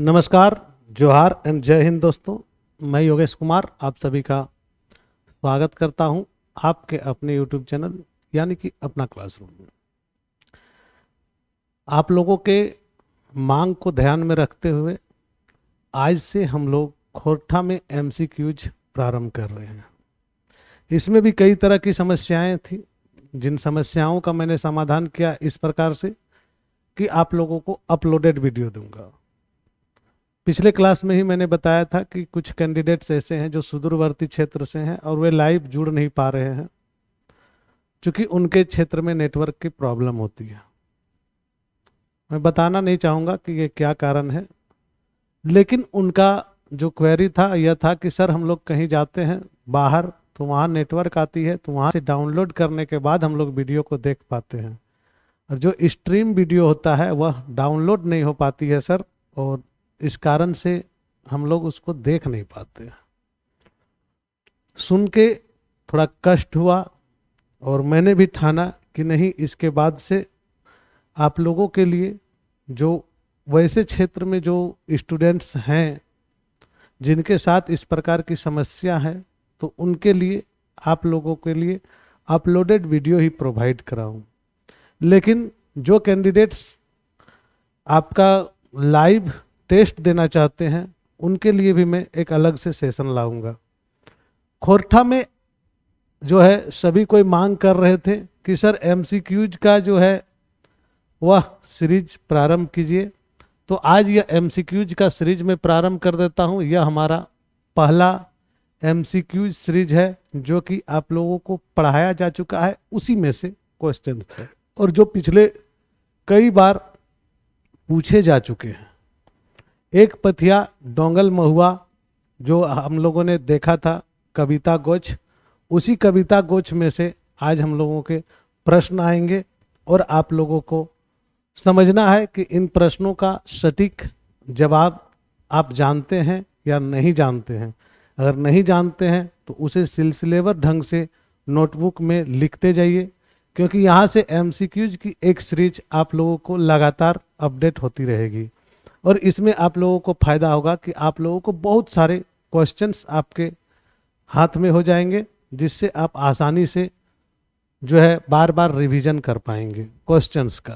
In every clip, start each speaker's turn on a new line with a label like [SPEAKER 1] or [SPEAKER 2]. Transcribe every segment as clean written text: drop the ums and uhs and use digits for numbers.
[SPEAKER 1] नमस्कार, जोहार एंड जय हिंद दोस्तों। मैं योगेश कुमार आप सभी का स्वागत करता हूं आपके अपने YouTube चैनल यानी कि अपना क्लासरूम में। आप लोगों के मांग को ध्यान में रखते हुए आज से हम लोग खोरठा में MCQs प्रारंभ कर रहे हैं। इसमें भी कई तरह की समस्याएं थी, जिन समस्याओं का मैंने समाधान किया इस प्रकार से कि आप लोगों को अपलोडेड वीडियो दूंगा। पिछले क्लास में ही मैंने बताया था कि कुछ कैंडिडेट्स ऐसे हैं जो सुदूरवर्ती क्षेत्र से हैं और वे लाइव जुड़ नहीं पा रहे हैं क्योंकि उनके क्षेत्र में नेटवर्क की प्रॉब्लम होती है। मैं बताना नहीं चाहूँगा कि ये क्या कारण है, लेकिन उनका जो क्वेरी था यह था कि सर हम लोग कहीं जाते हैं बाहर तो वहाँ नेटवर्क आती है, तो वहाँ से डाउनलोड करने के बाद हम लोग वीडियो को देख पाते हैं, और जो स्ट्रीम वीडियो होता है वह डाउनलोड नहीं हो पाती है सर, और इस कारण से हम लोग उसको देख नहीं पाते। सुन के थोड़ा कष्ट हुआ और मैंने भी ठाना कि नहीं, इसके बाद से आप लोगों के लिए जो वैसे क्षेत्र में जो स्टूडेंट्स हैं जिनके साथ इस प्रकार की समस्या है, तो उनके लिए आप लोगों के लिए अपलोडेड वीडियो ही प्रोवाइड कराऊं। लेकिन जो कैंडिडेट्स आपका लाइव टेस्ट देना चाहते हैं उनके लिए भी मैं एक अलग से सेशन लाऊंगा। खोरठा में जो है सभी कोई मांग कर रहे थे कि सर MCQs का जो है वह सीरीज प्रारंभ कीजिए, तो आज यह MCQs का सीरीज में प्रारंभ कर देता हूं। यह हमारा पहला MCQs सीरीज है जो कि आप लोगों को पढ़ाया जा चुका है, उसी में से क्वेश्चन है और जो पिछले कई बार पूछे जा चुके हैं। एक पथिया डोंगल महुआ जो हम लोगों ने देखा था कविता गोच, उसी कविता गोच में से आज हम लोगों के प्रश्न आएंगे और आप लोगों को समझना है कि इन प्रश्नों का सटीक जवाब आप जानते हैं या नहीं जानते हैं। अगर नहीं जानते हैं तो उसे सिलसिलेवार ढंग से नोटबुक में लिखते जाइए, क्योंकि यहाँ से MCQs की एक सीरीज आप लोगों को लगातार अपडेट होती रहेगी और इसमें आप लोगों को फायदा होगा कि आप लोगों को बहुत सारे क्वेश्चंस आपके हाथ में हो जाएंगे, जिससे आप आसानी से जो है बार बार रिवीजन कर पाएंगे क्वेश्चंस का।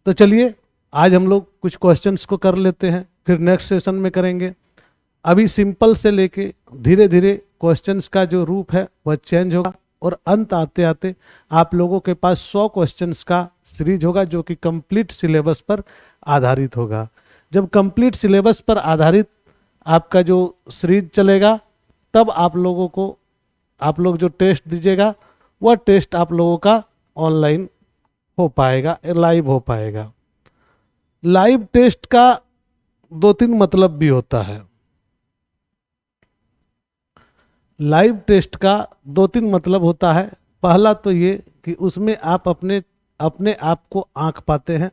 [SPEAKER 1] तो चलिए आज हम लोग कुछ क्वेश्चंस को कर लेते हैं, फिर नेक्स्ट सेशन में करेंगे। अभी सिंपल से लेके धीरे धीरे क्वेश्चंस का जो रूप है वह चेंज होगा और अंत आते आते आप लोगों के पास 100 क्वेश्चंस का सीरीज होगा जो कि कंप्लीट सिलेबस पर आधारित होगा। जब कंप्लीट सिलेबस पर आधारित आपका जो सीरीज चलेगा, तब आप लोग जो टेस्ट दीजिएगा वह टेस्ट आप लोगों का ऑनलाइन हो पाएगा, लाइव हो पाएगा। लाइव टेस्ट का 2-3 मतलब भी होता है। लाइव टेस्ट का 2-3 मतलब होता है। पहला तो ये कि उसमें आप अपने आप को आंक पाते हैं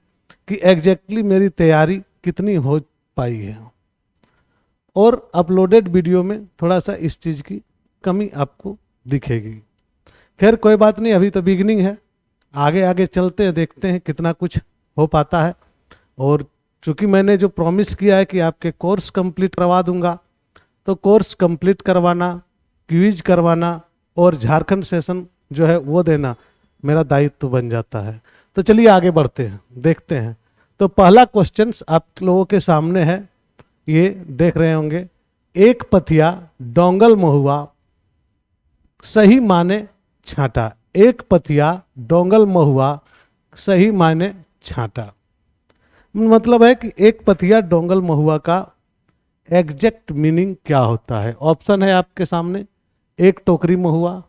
[SPEAKER 1] कि एग्जैक्टली मेरी तैयारी कितनी हो पाई है, और अपलोडेड वीडियो में थोड़ा सा इस चीज़ की कमी आपको दिखेगी। खैर कोई बात नहीं, अभी तो बिगिनिंग है, आगे आगे चलते हैं, देखते हैं कितना कुछ हो पाता है। और चूंकि मैंने जो प्रॉमिस किया है कि आपके कोर्स कंप्लीट करवा दूंगा, तो कोर्स कंप्लीट करवाना, क्विज करवाना और झारखंड सेशन जो है वो देना मेरा दायित्व बन जाता है। तो चलिए आगे बढ़ते हैं, देखते हैं। तो पहला क्वेश्चन आप लोगों के सामने है, ये देख रहे होंगे। एक पथिया डोंगल महुआ सही माने छांटा। एक पथिया डोंगल महुआ सही माने छांटा मतलब है कि एक पथिया डोंगल महुआ का एग्जैक्ट मीनिंग क्या होता है। ऑप्शन है आपके सामने, एक टोकरी महुआ,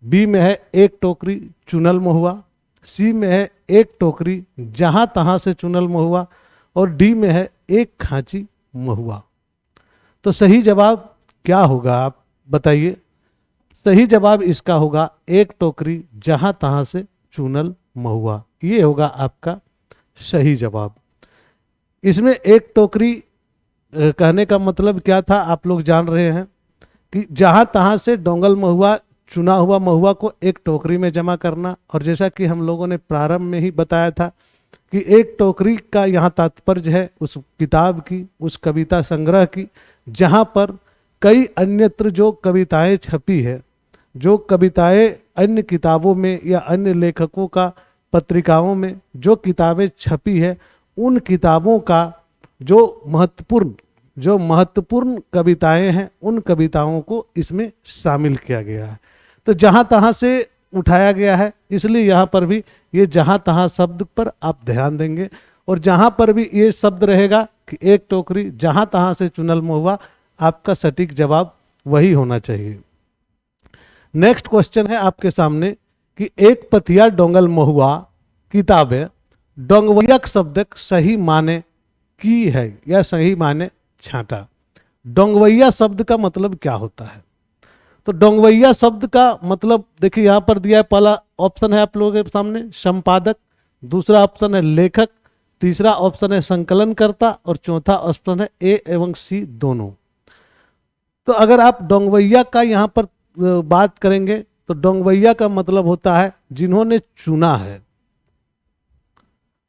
[SPEAKER 1] बी में है एक टोकरी चुनल महुआ, सी में है एक टोकरी जहां तहां से चुनल महुआ, और डी में है एक खांची महुआ। तो सही जवाब क्या होगा आप बताइए। सही जवाब इसका होगा एक टोकरी जहां तहां से चुनल महुआ। ये होगा आपका सही जवाब। इसमें एक टोकरी कहने का मतलब क्या था आप लोग जान रहे हैं कि जहां तहां से डोंगल महुआ, चुना हुआ महुआ को एक टोकरी में जमा करना। और जैसा कि हम लोगों ने प्रारंभ में ही बताया था कि एक टोकरी का यहाँ तात्पर्य है उस किताब की, उस कविता संग्रह की, जहाँ पर कई अन्यत्र जो कविताएं छपी है, जो कविताएं अन्य किताबों में या अन्य लेखकों का पत्रिकाओं में जो किताबें छपी है, उन किताबों का जो महत्वपूर्ण कविताएं हैं, उन कविताओं को इसमें शामिल किया गया है। तो जहाँ तहाँ से उठाया गया है, इसलिए यहाँ पर भी ये जहाँ तहाँ शब्द पर आप ध्यान देंगे, और जहाँ पर भी ये शब्द रहेगा कि एक टोकरी, जहाँ तहाँ से चुनल महुआ, आपका सटीक जवाब वही होना चाहिए। नेक्स्ट क्वेश्चन है आपके सामने कि एक पथिया डोंगल महुआ किताब है, डोंगवैया शब्द सही माने की है या सही माने छांटा। डोंगवैया शब्द का मतलब क्या होता है? तो डोंगवैया शब्द का मतलब देखिए यहाँ पर दिया है, पहला ऑप्शन है आप लोगों के सामने संपादक, दूसरा ऑप्शन है लेखक, तीसरा ऑप्शन है संकलनकर्ता, और चौथा ऑप्शन है ए एवं सी दोनों। तो अगर आप डोंगवैया का यहाँ पर बात करेंगे तो डोंगवैया का मतलब होता है जिन्होंने चुना है,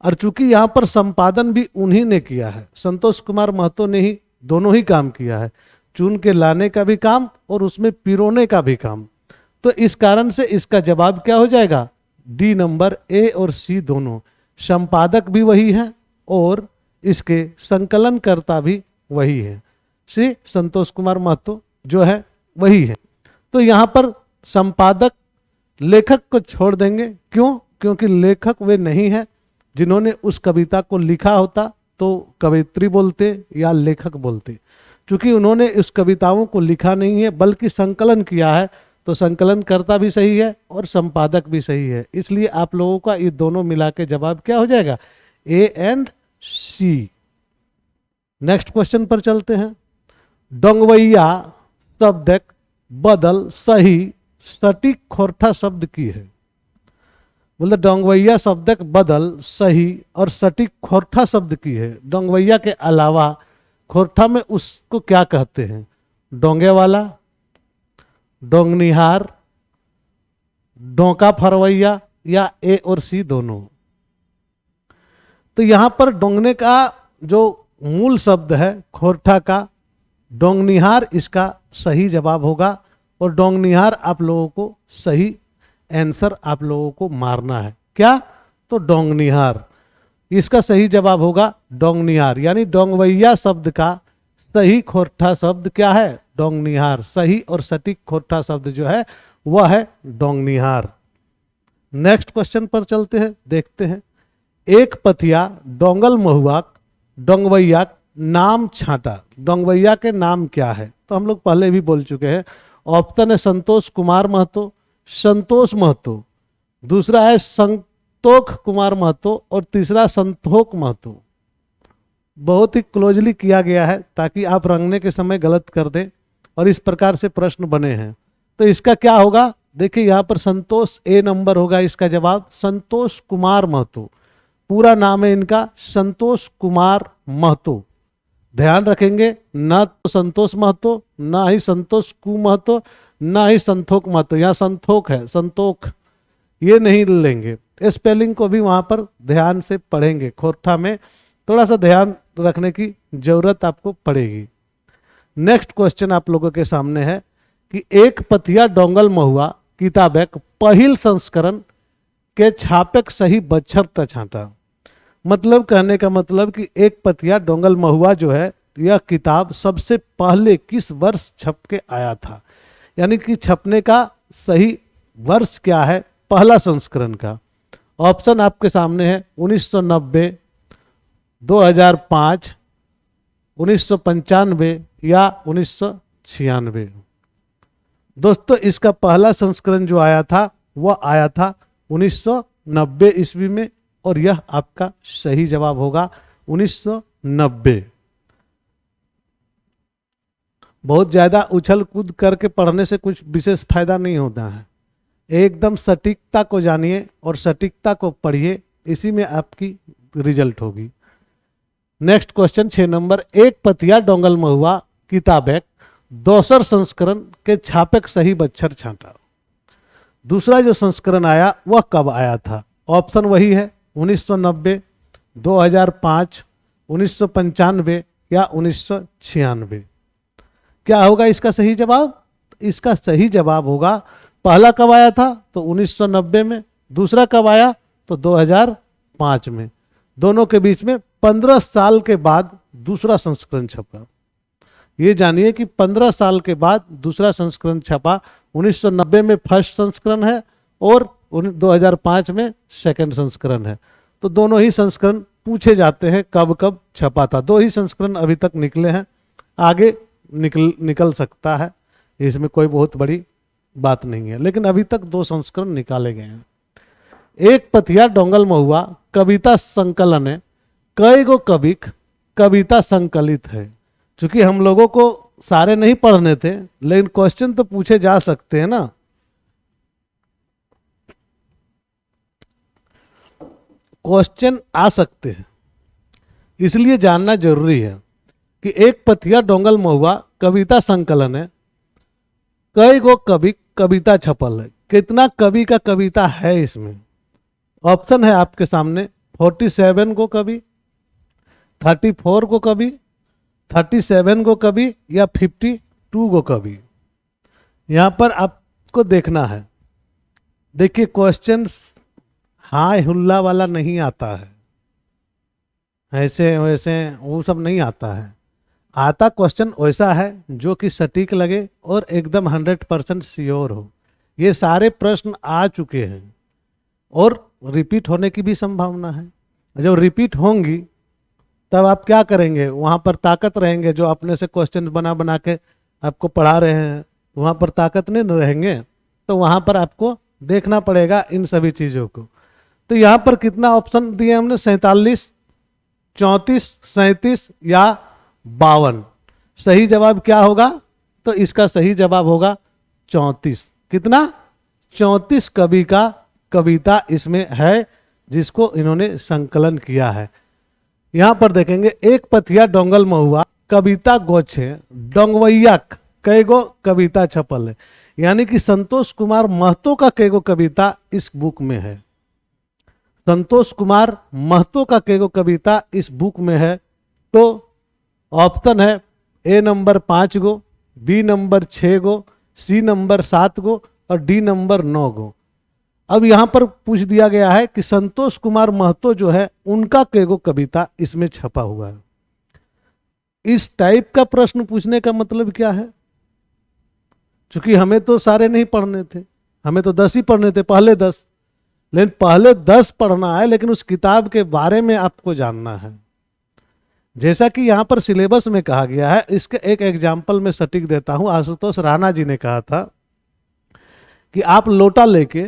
[SPEAKER 1] और चूंकि यहाँ पर संपादन भी उन्हीं ने किया है, संतोष कुमार महतो ने ही दोनों ही काम किया है, चुन के लाने का भी काम और उसमें पिरोने का भी काम। तो इस कारण से इसका जवाब क्या हो जाएगा? डी नंबर, ए और सी दोनों। संपादक भी वही है और इसके संकलनकर्ता भी वही है, श्री संतोष कुमार महतो जो है वही है। तो यहाँ पर संपादक लेखक को छोड़ देंगे, क्यों? क्योंकि लेखक वे नहीं है जिन्होंने उस कविता को लिखा होता तो कवयित्री बोलते या लेखक बोलते। क्योंकि उन्होंने उस कविताओं को लिखा नहीं है बल्कि संकलन किया है, तो संकलनकर्ता भी सही है और संपादक भी सही है। इसलिए आप लोगों का ये दोनों मिला के जवाब क्या हो जाएगा? A and C. Next question पर चलते हैं। डोंगवैया शब्द बदल सही सटीक खोरठा शब्द की है। बोले डोंगवैया शब्द बदल सही और सटीक खोरठा शब्द की है। डोंगवैया के अलावा खोरठा में उसको क्या कहते हैं? डोंगे वाला, डोंगनिहार, डोंका फरवैया या ए और सी दोनों। तो यहां पर डोंगने का जो मूल शब्द है खोरठा का, डोंगनिहार इसका सही जवाब होगा, और डोंगनिहार आप लोगों को सही आंसर आप लोगों को मारना है। क्या? तो डोंगनिहार इसका सही जवाब होगा, डोंगनिहार। यानी डोंगवैया शब्द का सही खोरठा शब्द क्या है? डोंगनिहार। सही और सटीक खोरठा शब्द जो है वह है डोंगनिहार। नेक्स्ट क्वेश्चन पर चलते हैं, देखते हैं। एक पथिया डोंगल महुआ डोंगवैया नाम छांटा। डोंगवैया के नाम क्या है? तो हम लोग पहले भी बोल चुके हैं। ऑप्शन है संतोष कुमार महतो, संतोष महतो, दूसरा है संतोख कुमार महतो, और तीसरा संतोख महतो। बहुत ही क्लोजली किया गया है ताकि आप रंगने के समय गलत कर दें, और इस प्रकार से प्रश्न बने हैं। तो इसका क्या होगा? देखिए यहाँ पर संतोष ए नंबर होगा इसका जवाब। संतोष कुमार महतो पूरा नाम है इनका, संतोष कुमार महतो। ध्यान रखेंगे, ना तो संतोष महतो, ना ही संतोष कु महतो, ना ही संतोख महतो। यहाँ संतोख है, संतोख ये नहीं लेंगे। स्पेलिंग को भी वहां पर ध्यान से पढ़ेंगे। खोरठा में थोड़ा सा ध्यान रखने की जरूरत आपको पड़ेगी। नेक्स्ट क्वेश्चन आप लोगों के सामने है कि एक पथिया डोंगल महुआ किताबक पहिल संस्करण के छापक सही बच्छर त छांटा। मतलब कहने का मतलब कि एक पथिया डोंगल महुआ जो है यह किताब सबसे पहले किस वर्ष छप के आया था, यानी कि छपने का सही वर्ष क्या है पहला संस्करण का। ऑप्शन आपके सामने है 1990, 2005, 1995 या 1996। दोस्तों इसका पहला संस्करण जो आया था वह आया था 1990 ईस्वी में, और यह आपका सही जवाब होगा 1990। बहुत ज्यादा उछल कूद करके पढ़ने से कुछ विशेष फायदा नहीं होता है। एकदम सटीकता को जानिए और सटीकता को पढ़िए, इसी में आपकी रिजल्ट होगी। Next question 6 number. एक पथिया डोंगल महुआ किताबक दोसर संस्करण के छापक सही बच्छर छांटा। दूसरा जो संस्करण आया वह कब आया था? ऑप्शन वही है 1990, 2005, 1995 या 1996? क्या होगा इसका सही जवाब? इसका सही जवाब होगा, पहला कब आया था तो 1990 में, दूसरा कब आया तो 2005 में। दोनों के बीच में 15 साल के बाद दूसरा संस्करण छपा। ये जानिए कि 15 साल के बाद दूसरा संस्करण छपा। 1990 में फर्स्ट संस्करण है और 2005 में सेकंड संस्करण है। तो दोनों ही संस्करण पूछे जाते हैं कब कब छपा था। दो ही संस्करण अभी तक निकले हैं, आगे निकल सकता है, इसमें कोई बहुत बड़ी बात नहीं है, लेकिन अभी तक 2 संस्करण निकाले गए हैं। एक पथिया डोंगल महुआ कविता संकलन है, कई गो कविक कविता संकलित है। चूंकि हम लोगों को सारे नहीं पढ़ने थे, लेकिन क्वेश्चन तो पूछे जा सकते हैं ना। क्वेश्चन आ सकते हैं, इसलिए जानना जरूरी है कि एक पथिया डोंगल महुआ कविता संकलन है, कई गो कवि कविता छपल है। कितना कवि का कविता है इसमें? ऑप्शन है आपके सामने, 47 गो कवि, 34 गो कवि, 37 गो कवि या 52 गो कवि। यहां पर आपको देखना है। देखिए क्वेश्चन हाय हुल्ला वाला नहीं आता है, ऐसे वैसे वो सब नहीं आता है। आता क्वेश्चन वैसा है जो कि सटीक लगे और एकदम 100% श्योर हो। ये सारे प्रश्न आ चुके हैं और रिपीट होने की भी संभावना है। जब रिपीट होंगी तब आप क्या करेंगे? वहाँ पर ताकत रहेंगे, जो अपने से क्वेश्चन बना बना के आपको पढ़ा रहे हैं वहाँ पर ताकत नहीं रहेंगे, तो वहाँ पर आपको देखना पड़ेगा इन सभी चीज़ों को। तो यहाँ पर कितना ऑप्शन दिए हमने? 47, 34, 37 या 52। सही जवाब क्या होगा? तो इसका सही जवाब होगा 34। कितना? 34 कवि का कविता इसमें है जिसको इन्होंने संकलन किया है। यहां पर देखेंगे, एक पथिया डोंगल महुआ कविता गोछे डोंगवैया कैगो कविता छपल है, यानी कि संतोष कुमार महतो का कैगो कविता इस बुक में है। संतोष कुमार महतो का कैगो कविता इस बुक में है। तो ऑप्शन है ए नंबर 5 गो, बी नंबर 6 गो, सी नंबर 7 गो और डी नंबर 9 गो। अब यहां पर पूछ दिया गया है कि संतोष कुमार महतो जो है उनका कैगो कविता इसमें छपा हुआ है। इस टाइप का प्रश्न पूछने का मतलब क्या है? क्योंकि हमें तो सारे नहीं पढ़ने थे, हमें तो 10 ही पढ़ने थे, पहले 10। लेकिन पहले 10 पढ़ना है, लेकिन उस किताब के बारे में आपको जानना है। जैसा कि यहाँ पर सिलेबस में कहा गया है, इसके एक एग्जाम्पल में सटीक देता हूं। आशुतोष राणा जी ने कहा था कि आप लोटा लेके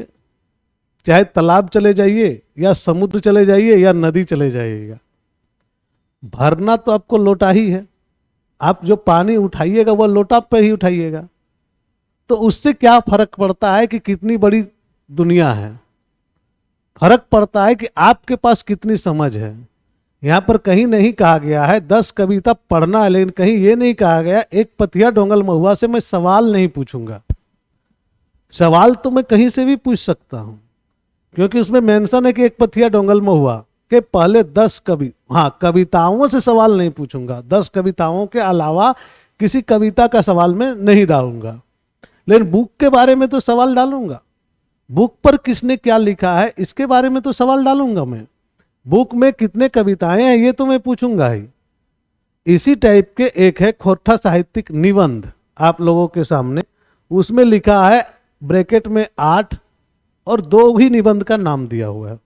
[SPEAKER 1] चाहे तालाब चले जाइए या समुद्र चले जाइए या नदी चले जाइएगा, भरना तो आपको लोटा ही है। आप जो पानी उठाइएगा वह लोटा पे ही उठाइएगा। तो उससे क्या फर्क पड़ता है कि कितनी बड़ी दुनिया है? फर्क पड़ता है कि आपके पास कितनी समझ है। यहां पर कहीं नहीं कहा गया है 10 कविता पढ़ना है, लेकिन कहीं यह नहीं कहा गया एक पथिया डोंगल महुआ से मैं सवाल नहीं पूछूंगा। सवाल तो मैं कहीं से भी पूछ सकता हूं, क्योंकि उसमें मेंशन है कि एक पथिया डोंगल महुआ के पहले 10 कविताओं से सवाल नहीं पूछूंगा। 10 कविताओं के अलावा किसी कविता का सवाल में नहीं डालूंगा, लेकिन बुक के बारे में तो सवाल डालूंगा। बुक पर किसने क्या लिखा है इसके बारे में तो सवाल डालूंगा मैं। बुक में कितने कविताएं हैं ये तो मैं पूछूंगा ही। इसी टाइप के एक है खोरठा साहित्यिक निबंध आप लोगों के सामने, उसमें लिखा है ब्रैकेट में 8 और 2 ही निबंध का नाम दिया हुआ है।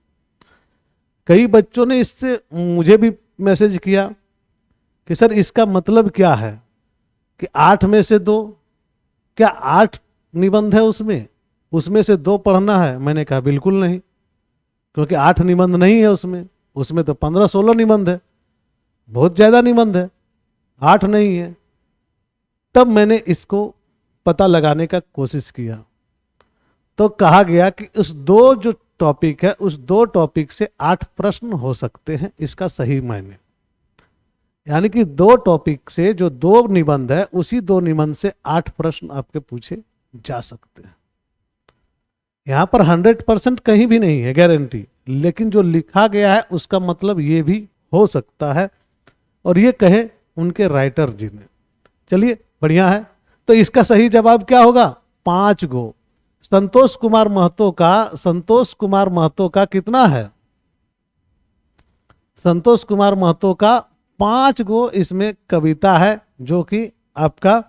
[SPEAKER 1] कई बच्चों ने इससे मुझे भी मैसेज किया कि सर इसका मतलब क्या है कि 8 में से 2, क्या 8 निबंध है उसमें से 2 पढ़ना है? मैंने कहा बिल्कुल नहीं, क्योंकि 8 निबंध नहीं है उसमें तो 15-16 निबंध है, बहुत ज्यादा निबंध है, 8 नहीं है। तब मैंने इसको पता लगाने का कोशिश किया तो कहा गया कि उस 2 जो टॉपिक है उस 2 टॉपिक से 8 प्रश्न हो सकते हैं। इसका सही मायने यानी कि 2 टॉपिक से जो 2 निबंध है उसी 2 निबंध से 8 प्रश्न आपके पूछे जा सकते हैं। यहां पर 100% कहीं भी नहीं है गारंटी, लेकिन जो लिखा गया है उसका मतलब ये भी हो सकता है, और ये कहे उनके राइटर जी ने। चलिए बढ़िया है। तो इसका सही जवाब क्या होगा? 5 गो। संतोष कुमार महतो का कितना है? संतोष कुमार महतो का 5 गो इसमें कविता है, जो कि आपका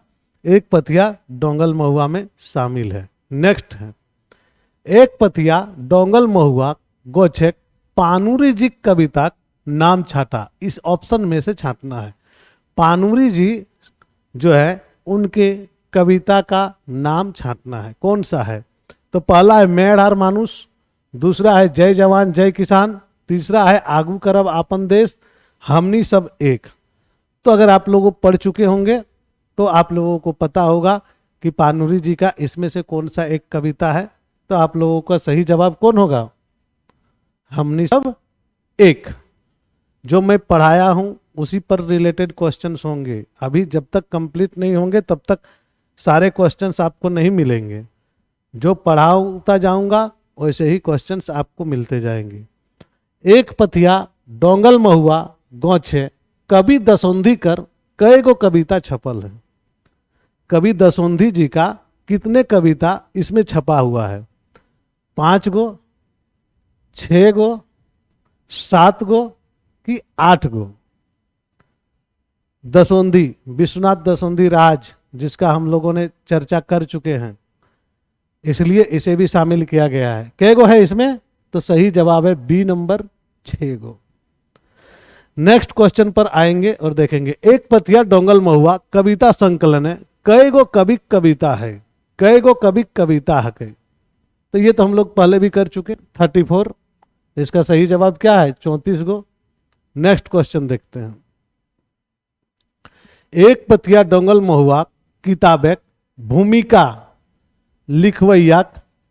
[SPEAKER 1] एक पथिया डोंगल महुआ में शामिल है। नेक्स्ट है, एक पथिया डोंगल महुआ गोछेक पानुरी जी कविता नाम छाटा। इस ऑप्शन में से छाटना है। पानुरी जी जो है उनके कविता का नाम छाटना है। कौन सा है? तो पहला है मेड़ हर मानुष, दूसरा है जय जवान जय किसान, तीसरा है आगू करब आपन देश, हमनी सब एक। तो अगर आप लोग पढ़ चुके होंगे तो आप लोगों को पता होगा कि पानुरी जी का इसमें से कौन सा एक कविता है। तो आप लोगों का सही जवाब कौन होगा? हमनी सब एक। जो मैं पढ़ाया हूं उसी पर रिलेटेड क्वेश्चंस होंगे। अभी जब तक कंप्लीट नहीं होंगे तब तक सारे क्वेश्चंस आपको नहीं मिलेंगे। जो पढ़ाता जाऊंगा वैसे ही क्वेश्चंस आपको मिलते जाएंगे। एक पथिया डोंगल महुआ गौछे कवि दसोंधी कर कई गो कविता छपल है। कवि दसोंधी जी का कितने कविता इसमें छपा हुआ है? 5 गो, 6 गो, 7 गो कि 8 गो? दसोंधी, विश्वनाथ दसोंधी राज, जिसका हम लोगों ने चर्चा कर चुके हैं, इसलिए इसे भी शामिल किया गया है। कै गो है इसमें? तो सही जवाब है बी नंबर 6 गो। नेक्स्ट क्वेश्चन पर आएंगे और देखेंगे। एक पथिया डोंगल महुआ कविता संकलन है, कई गो कवि कविता है, कई गो कवि कविता है कई? तो ये तो हम लोग पहले भी कर चुके, 34। इसका सही जवाब क्या है? 34 गो। नेक्स्ट क्वेश्चन देखते हैं। एक पथिया डोंगल महुआ किताबेक भूमिका लिखवैया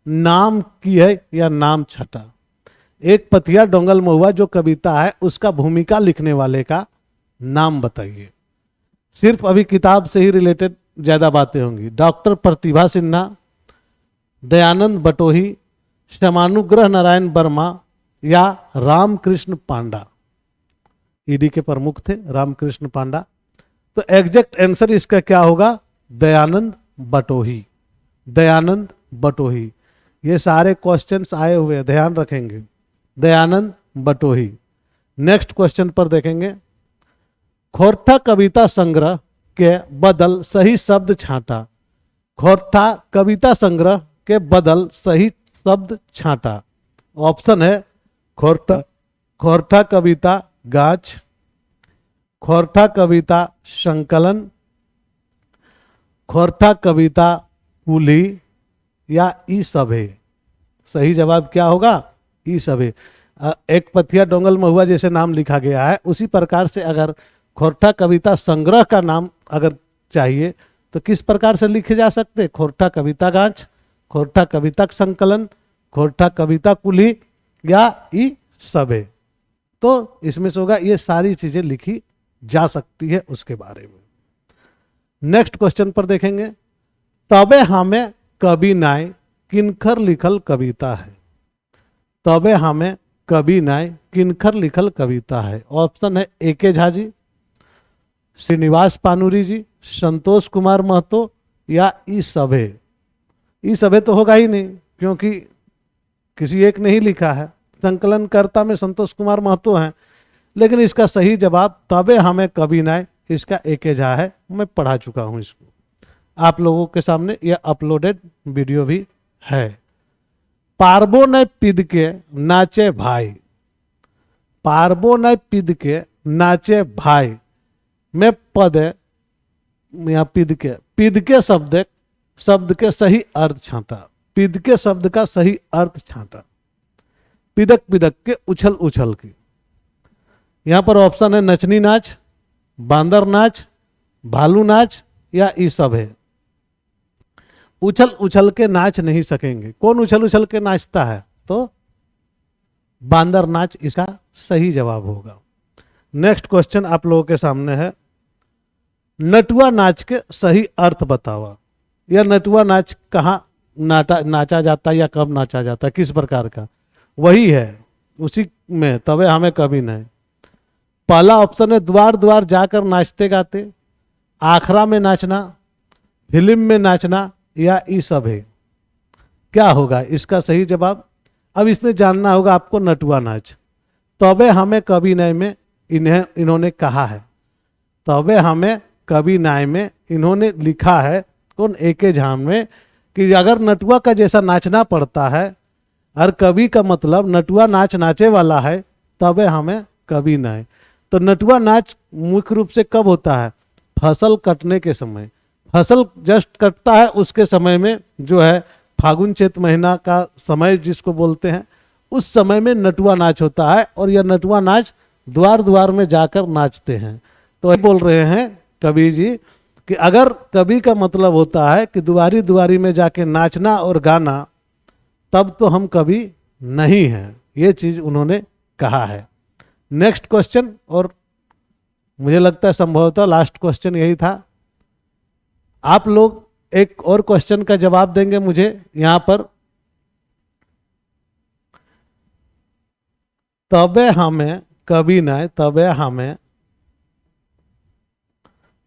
[SPEAKER 1] नाम की है या नाम छटा? एक पथिया डोंगल महुआ जो कविता है उसका भूमिका लिखने वाले का नाम बताइए। सिर्फ अभी किताब से ही रिलेटेड ज्यादा बातें होंगी। डॉक्टर प्रतिभा सिन्हा, दयानंद बटोही, श्यामानुग्रह नारायण वर्मा या रामकृष्ण पांडा? ईडी के प्रमुख थे रामकृष्ण पांडा। तो एग्जैक्ट आंसर इसका क्या होगा? दयानंद बटोही। दयानंद बटोही। ये सारे क्वेश्चंस आए हुए हैं, ध्यान रखेंगे। दयानंद बटोही। नेक्स्ट क्वेश्चन पर देखेंगे। खोरठा कविता संग्रह के बदल सही शब्द छांटा। खोरठा कविता संग्रह के बदल सही शब्द छांटा। ऑप्शन है खोरठा कविता गाछ, खोरठा कविता संकलन, खोरठा कविता कुली या ई सभे? सही जवाब क्या होगा? ई सभे। एक पथिया डोंगल महुआ जैसे नाम लिखा गया है उसी प्रकार से अगर खोरठा कविता संग्रह का नाम अगर चाहिए तो किस प्रकार से लिखे जा सकते? खोरठा कविता गाछ, खोरठा कविता संकलन, खोरठा कविता कुली या ई सभे? तो इसमें से होगा, ये सारी चीजें लिखी जा सकती है उसके बारे में। नेक्स्ट क्वेश्चन पर देखेंगे। तबे हमें कवि नाय किनखर लिखल कविता है? तबे हमें कवि नाय किनखर लिखल कविता है? ऑप्शन है एके झा जी, श्रीनिवास पानुरी जी, संतोष कुमार महतो या ई सभे? ई सभे तो होगा ही नहीं क्योंकि किसी एक ने ही लिखा है। संकलनकर्ता में संतोष कुमार महतो हैं, लेकिन इसका सही जवाब तबे हमें कवि नाय, इसका एके झा है। मैं पढ़ा चुका हूं इसको, आप लोगों के सामने यह अपलोडेड वीडियो भी है। पारबो न पिद के नाचे भाई, पारबो न पिद के नाचे भाई में पद या पिद के शब्द के सही अर्थ छांटा। पिद के शब्द का सही अर्थ छांटा। पिदक पिदक के उछल उछल की। यहां पर ऑप्शन है नचनी नाच, बांदर नाच, भालू नाच या ई सब है। उछल उछल के नाच नहीं सकेंगे। कौन उछल उछल के नाचता है? तो बांदर नाच इसका सही जवाब होगा। नेक्स्ट क्वेश्चन आप लोगों के सामने है। नटुआ नाच के सही अर्थ बतावा। यह नटुआ नाच कहाँ नाचा जाता है या कब नाचा जाता है, किस प्रकार का? वही है उसी में तबे हमें कभी नहीं। पहला ऑप्शन है द्वार द्वार जाकर नाचते गाते, आखरा में नाचना, फिल्म में नाचना, या ई सब है। क्या होगा इसका सही जवाब? अब इसमें जानना होगा आपको नटुआ नाच। तबे हमें कभी नहीं में इन्होंने कहा है, तबे हमें कभी नाय में इन्होंने लिखा है कौन? एके झाम में, कि अगर नटुआ का जैसा नाचना पड़ता है और कवि का मतलब नटुआ नाच नाचे वाला है, तबे हमें कभी नाय। तो नटुआ नाच मुख्य रूप से कब होता है? फसल कटने के समय। फसल जस्ट कटता है उसके समय में जो है फागुन चैत महीना का समय जिसको बोलते हैं, उस समय में नटुआ नाच होता है। और यह नटुआ नाच द्वार द्वार में जाकर नाचते हैं। तो बोल रहे हैं कवि जी कि अगर कवि का मतलब होता है कि दुआरी दुआरी में जाके नाचना और गाना, तब तो हम कवि नहीं हैं। ये चीज उन्होंने कहा है। नेक्स्ट क्वेश्चन, और मुझे लगता है संभवतः लास्ट क्वेश्चन यही था। आप लोग एक और क्वेश्चन का जवाब देंगे मुझे यहां पर। तबे हमें कभी नाय, तबे हमें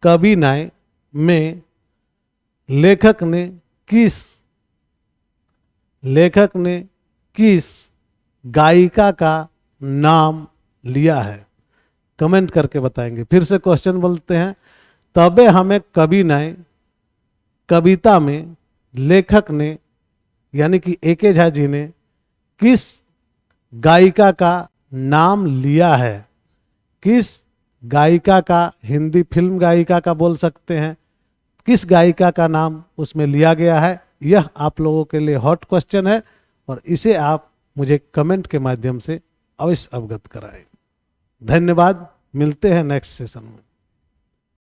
[SPEAKER 1] कभी नाय में लेखक ने किस गायिका का नाम लिया है? कमेंट करके बताएंगे। फिर से क्वेश्चन बोलते हैं। तबे हमें कभी नाय कविता में लेखक ने यानी कि एके झा जी ने किस गायिका का नाम लिया है? किस गायिका का, हिंदी फिल्म गायिका का बोल सकते हैं, किस गायिका का नाम उसमें लिया गया है? यह आप लोगों के लिए हॉट क्वेश्चन है और इसे आप मुझे कमेंट के माध्यम से अवश्य अवगत कराएं। धन्यवाद, मिलते हैं नेक्स्ट सेशन में।